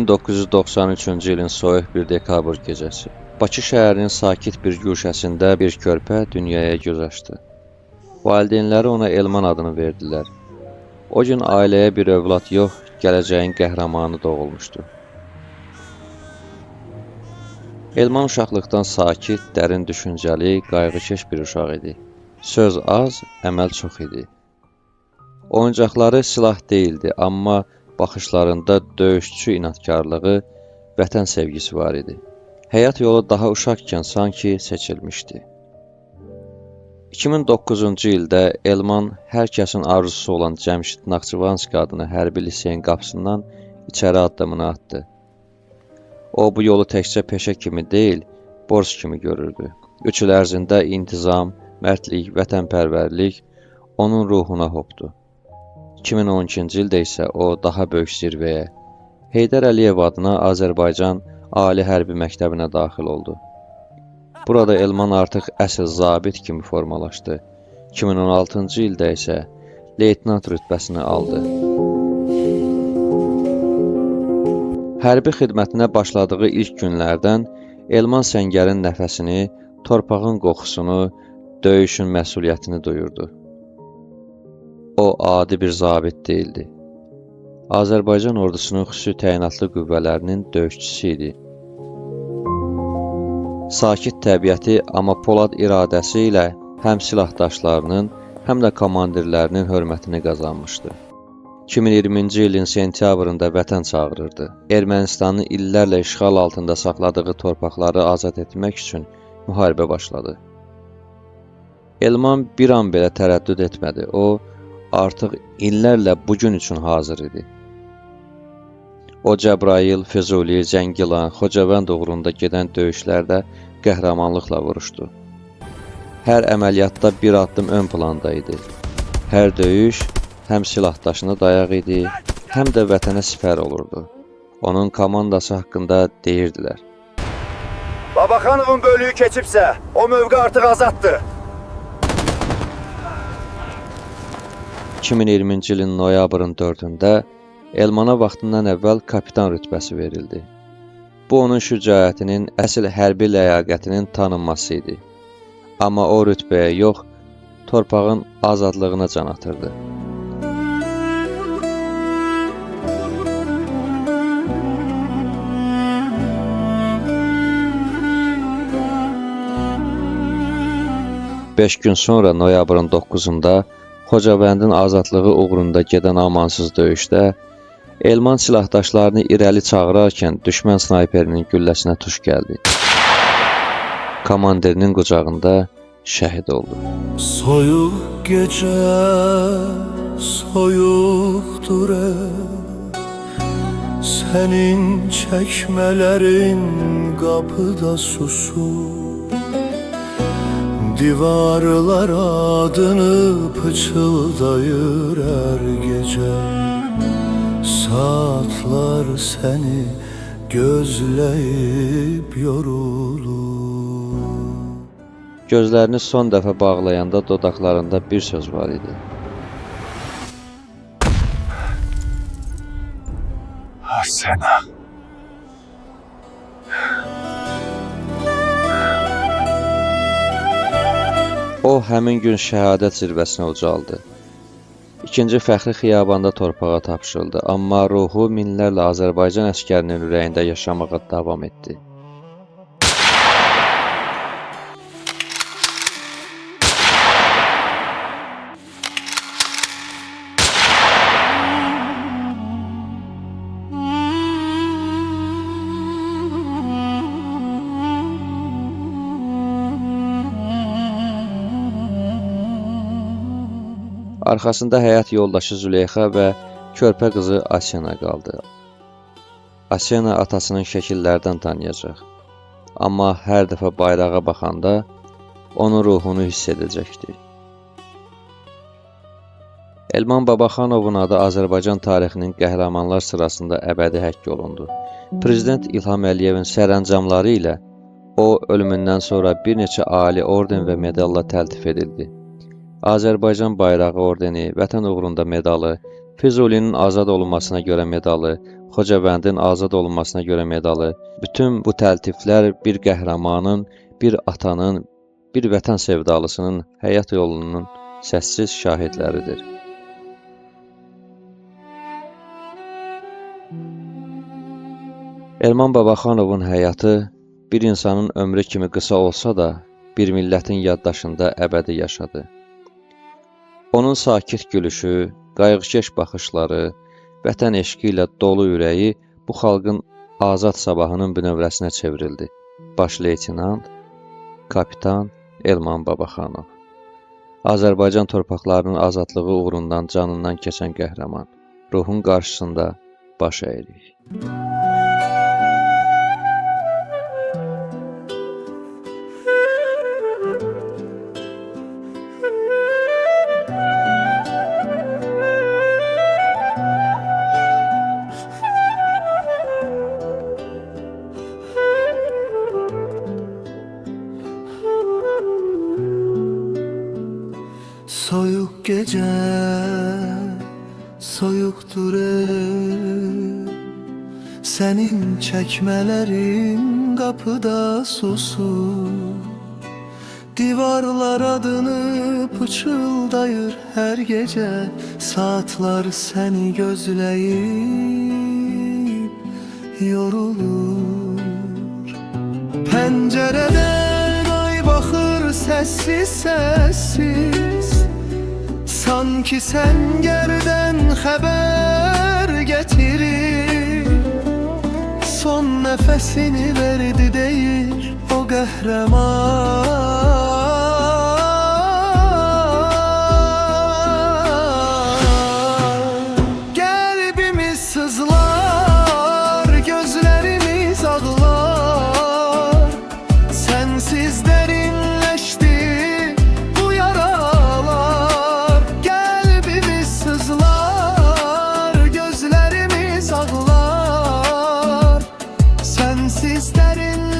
1993-cü ilin soyuq bir dekabr gecəsi. Bakı şəhərinin sakit bir güşəsində bir körpə dünyaya göz açdı. Valideynləri ona Elman adını verdilər. O gün ailəyə bir övlad yox, gələcəyin qəhrəmanı doğulmuşdu. Elman uşaqlıqdan sakit, dərin düşüncəli, qayğıkeş bir uşaq idi. Söz az, əməl çox idi. Oyuncaqları silah deyildi, amma baxışlarında döyüşçü inadkarlığı, vətən sevgisi var idi. Həyat yolu daha uşaqkən sanki seçilmişdi. 2009-cu ildə Elman hər kəsin arzusu olan Cəmşid Naxçıvanski adını hərbi liseyin qapısından içəri addımını atdı. O, bu yolu təkcə peşə kimi deyil, borc kimi görürdü. 3 il ərzində intizam, mərdlik, vətənpərvərlik onun ruhuna hopdu. 2012-ci ildə isə o daha böyük zirvəyə, Heydər Əliyev adına Azərbaycan Ali Hərbi Məktəbinə daxil oldu. Burada Elman artıq əsl zabit kimi formalaşdı. 2016-cı ildə isə leytenant rütbəsini aldı. Hərbi xidmətinə başladığı ilk günlərdən Elman səngərin nəfəsini, torpağın qoxusunu, döyüşün məsuliyyətini duyurdu. O, adi bir zabit deyildi. Azərbaycan ordusunun xüsusi təyinatlı qüvvələrinin döyüşçüsü idi. Sakit təbiəti, amma polad iradəsi ilə həm silahdaşlarının, həm də komandirlərinin hörmətini qazanmışdı. 2020-ci ilin sentyabrında vətən çağırırdı. Ermənistanın illərlə işğal altında saxladığı torpaqları azad etmək üçün müharibə başladı. Elman bir an belə tərəddüd etmədi. O, artıq illərlə bugün üçün hazır idi. O, Cəbrayıl, Füzuli, Zəngilan, Xocavənd uğrunda gedən döyüşlərdə qəhrəmanlıqla vuruşdu. Hər əməliyyatda bir addım ön planda idi. Hər döyüş həm silahdaşına dayaq idi, həm də vətənə sipər olurdu. Onun komandası haqqında deyirdilər. Babaxanovun bölüyü keçibsə, o mövqe artıq azaddır. 2020-ci ilin noyabrın 4-də Elmana vaxtından əvvəl kapitan rütbəsi verildi. Bu, onun şücaətinin, əsl hərbi ləyaqətinin tanınması idi. Amma o rütbəyə yox, torpağın azadlığına can atırdı. Beş gün sonra noyabrın 9-da Xocavəndin azadlığı uğrunda gedən amansız döyüşdə Elman silahdaşlarını irəli çağırarkən düşmən snayperinin gülləsinə tuş gəldi. Komandirinin qucağında şəhid oldu. Soyuq gecə, soyuqdur sənin çəkmələrin qapıda susur. Divarlar adını pıçıldayır hər gecə. Saatlar səni gözləyib yorulur. Gözlərini son dəfə bağlayanda dodaqlarında bir söz var idi. Sənə. O, həmin gün şəhadət zirvəsinə ucaldı. İkinci fəxri xiyabanda torpağa tapşırıldı, amma ruhu minlərlə Azərbaycan əskərinin ürəyində yaşamağa davam etdi. Arxasında həyat yoldaşı Züleyxa və körpə qızı Asyana qaldı. Asyana atasının şəkillərdən tanıyacaq. Amma hər dəfə bayrağa baxanda onun ruhunu hiss edəcəkdi. Elman Babaxanovun adı Azərbaycan tarixinin qəhrəmanlar sırasında əbədi həkk olundu. Prezident İlham Əliyevin sərəncamları ilə o, ölümündən sonra bir neçə ali orden və medalla təltif edildi. Azərbaycan bayrağı ordeni, Vətən uğrunda medalı, Füzulinin azad olunmasına görə medalı, Xocabəndin azad olunmasına görə medalı, bütün bu təltiflər bir qəhrəmanın, bir atanın, bir vətən sevdalısının həyat yolunun səssiz şahidləridir. Elman Babaxanovun həyatı bir insanın ömrü kimi qısa olsa da, bir millətin yaddaşında əbədi yaşadı. Onun sakit gülüşü, qayğıkeş baxışları, vətən eşqi ilə dolu ürəyi bu xalqın azad sabahının bünövrəsinə çevrildi. Baş leytenant, kapitan Elman Babaxanov. Azərbaycan torpaqlarının azadlığı uğrundan canından keçən qəhrəman. Ruhun qarşısında baş əyirik. Soyuk gece, soyuktur ev. Senin çekmelerin kapıda susur. Divarlar adını pıçıldayır her gece. Saatler seni gözleyip yorulur. Pencereden ay bakır sessiz sessiz. Sanki sen gerden haber getirir. Son nefesini verdi değil o qəhrəman. Qəlbimiz sızlar, gözlərimiz ağlar. Sensiz derinleşti bu yaralar. Qəlbimiz sızlar, gözlərimiz ağlar. Sensiz derinleşti